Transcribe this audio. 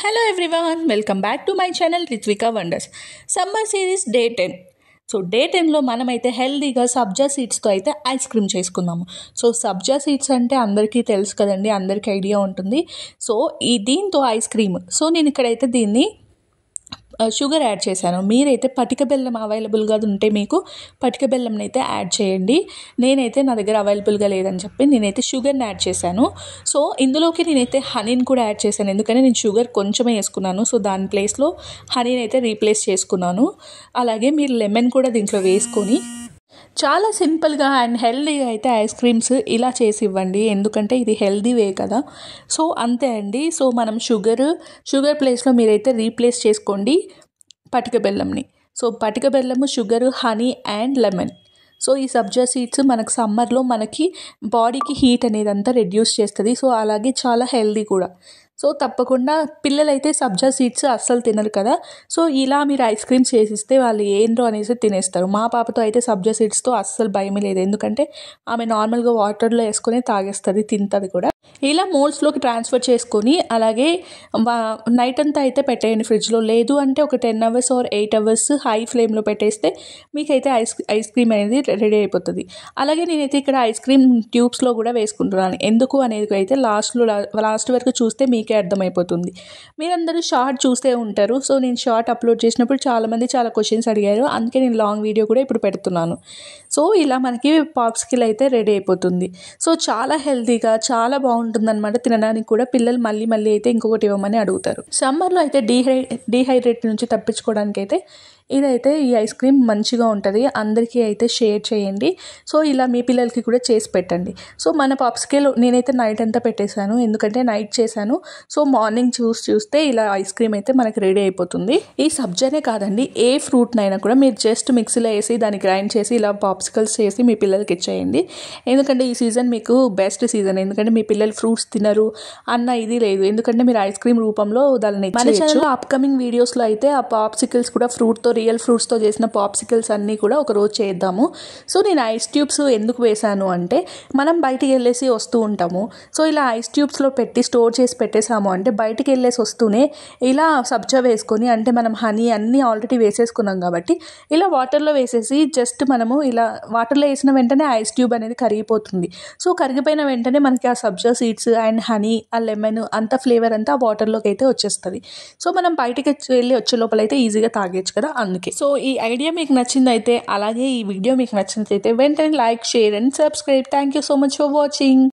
Hello everyone, welcome back to my channel Ritvika Wonders. Summer series Day 10. So day 10లో మనమైతే హెల్దీగా సబ్జా సీడ్స్తో అయితే ఐస్ క్రీమ్ చేసుకుందాము. సో సబ్జా సీడ్స్ అంటే అందరికీ తెలుసు కదండి, అందరికీ ఐడియా ఉంటుంది. సో దీంతో ఐస్ క్రీమ్. సో నేను ఇక్కడైతే దీన్ని షుగర్ యాడ్ చేశాను. మీరైతే పటిక బెల్లం అవైలబుల్గా ఉంటే మీకు పటిక బెల్లంని అయితే యాడ్ చేయండి. నేనైతే నా దగ్గర అవైలబుల్గా లేదని చెప్పి నేనైతే షుగర్ని యాడ్ చేశాను. సో ఇందులోకి నేనైతే హనీని కూడా యాడ్ చేశాను, ఎందుకంటే నేను షుగర్ కొంచెమే వేసుకున్నాను. సో దాని ప్లేస్లో హనీని అయితే రీప్లేస్ చేసుకున్నాను. అలాగే మీరు లెమన్ కూడా దీంట్లో వేసుకొని చాలా సింపుల్గా అండ్ హెల్దీగా అయితే ఐస్ క్రీమ్స్ ఇలా చేసి ఇవ్వండి, ఎందుకంటే ఇది హెల్దీ వే కదా. సో అంతే అండి. సో మనం షుగర్ ప్లేస్లో మీరైతే రీప్లేస్ చేసుకోండి పటిక బెల్లంని. సో పటిక బెల్లము, sugar, honey and lemon. So ఈ సబ్జా సీడ్స్ మనకు సమ్మర్లో మనకి బాడీకి హీట్ అనేది అంతా రెడ్యూస్ చేస్తుంది. సో అలాగే చాలా హెల్దీ కూడా. సో తప్పకుండా పిల్లలైతే సబ్జా సీడ్స్ అస్సలు తినరు కదా. సో ఇలా మీరు ఐస్ క్రీమ్స్ చేసిస్తే వాళ్ళు ఏంటో అనేసి తినేస్తారు. మా పాపతో అయితే సబ్జా సీడ్స్తో అస్సలు భయమే లేదు, ఎందుకంటే ఆమె నార్మల్గా వాటర్లో వేసుకొని తాగేస్తుంది, తింటుంది కూడా. ఇలా మోల్డ్స్లోకి ట్రాన్స్ఫర్ చేసుకొని అలాగే నైట్ అంతా అయితే పెట్టేయండి ఫ్రిడ్జ్లో. లేదు అంటే ఒక 10 hours or 8 hours హై ఫ్లేమ్లో పెట్టేస్తే మీకైతే ఐస్ క్రీమ్ అనేది రెడీ అయిపోతుంది. అలాగే నేనైతే ఇక్కడ ఐస్ క్రీమ్ ట్యూబ్స్లో కూడా వేసుకుంటున్నాను. ఎందుకు అనేది అయితే లాస్ట్ వరకు చూస్తే మీకే అర్థమైపోతుంది. మీరందరూ షార్ట్ చూస్తే ఉంటారు. సో నేను షార్ట్ అప్లోడ్ చేసినప్పుడు చాలామంది చాలా క్వశ్చన్స్ అడిగారు, అందుకే నేను లాంగ్ వీడియో కూడా ఇప్పుడు పెడుతున్నాను. సో ఇలా మనకి పాప్సికల్ అయితే రెడీ అయిపోతుంది. సో చాలా హెల్తీగా చాలా బాగుంటుందన్నమాట. తినడానికి కూడా పిల్లలు మళ్ళీ అయితే ఇంకొకటి ఇవ్వమని అడుగుతారు. సమ్మర్లో అయితే డీహైడ్రేట్ నుంచి తప్పించుకోవడానికి అయితే ఇదైతే ఈ ఐస్ క్రీమ్ మంచిగా ఉంటుంది. అందరికీ అయితే షేర్ చేయండి. సో ఇలా మీ పిల్లలకి కూడా చేసి పెట్టండి. సో మన పాప్సికల్ నేనైతే నైట్ అంతా పెట్టేశాను, ఎందుకంటే నైట్ చేశాను. సో మార్నింగ్ చూస్తే ఇలా ఐస్ క్రీమ్ అయితే మనకి రెడీ అయిపోతుంది. ఈ సబ్జానే కాదండి, ఏ ఫ్రూట్నైనా కూడా మీరు జస్ట్ మిక్సీలో వేసి దాన్ని గ్రైండ్ చేసి ఇలా పాప్సికల్స్ చేసి మీ పిల్లలకి ఇచ్చేయండి. ఎందుకంటే ఈ సీజన్ మీకు బెస్ట్ సీజన్, ఎందుకంటే మీ పిల్లలు ఫ్రూట్స్ తినరు అన్న ఇది లేదు, ఎందుకంటే మీరు ఐస్ క్రీమ్ రూపంలో దాన్ని మన ఛానల్లో అప్కమింగ్ వీడియోస్లో అయితే ఆ పాప్సికల్స్ కూడా ఫ్రూట్తో, రియల్ ఫ్రూట్స్తో చేసిన పాప్సికల్స్ అన్నీ కూడా ఒక రోజు చేద్దాము. సో నేను ఐస్ ట్యూబ్స్ ఎందుకు వేసాను అంటే, మనం బయటికి వెళ్ళేసి వస్తూ ఉంటాము. సో ఇలా ఐస్ ట్యూబ్స్లో పెట్టి స్టోర్ చేసి పెట్టేసాము అంటే బయటికి వెళ్ళేసి వస్తూనే ఇలా సబ్జా వేసుకొని, అంటే మనం హనీ అన్నీ ఆల్రెడీ వేసేసుకున్నాం కాబట్టి ఇలా వాటర్లో వేసేసి జస్ట్ మనము ఇలా వాటర్లో వేసిన వెంటనే ఐస్ ట్యూబ్ అనేది కరిగిపోతుంది. సో కరిగిపోయిన వెంటనే మనకి ఆ సబ్జా సీడ్స్ అండ్ హనీ, ఆ లెమన్ అంత ఫ్లేవర్ అంతా ఆ వాటర్లోకి అయితే వచ్చేస్తుంది. సో మనం బయటికి వెళ్ళి వచ్చే లోపల అయితే ఈజీగా తాగేచ్చు కదా, అందుకే. సో ఈ ఐడియా మీకు నచ్చిందైతే, అలాగే ఈ వీడియో మీకు నచ్చినట్లయితే వెంటనే like, share and subscribe. Thank you so much for watching.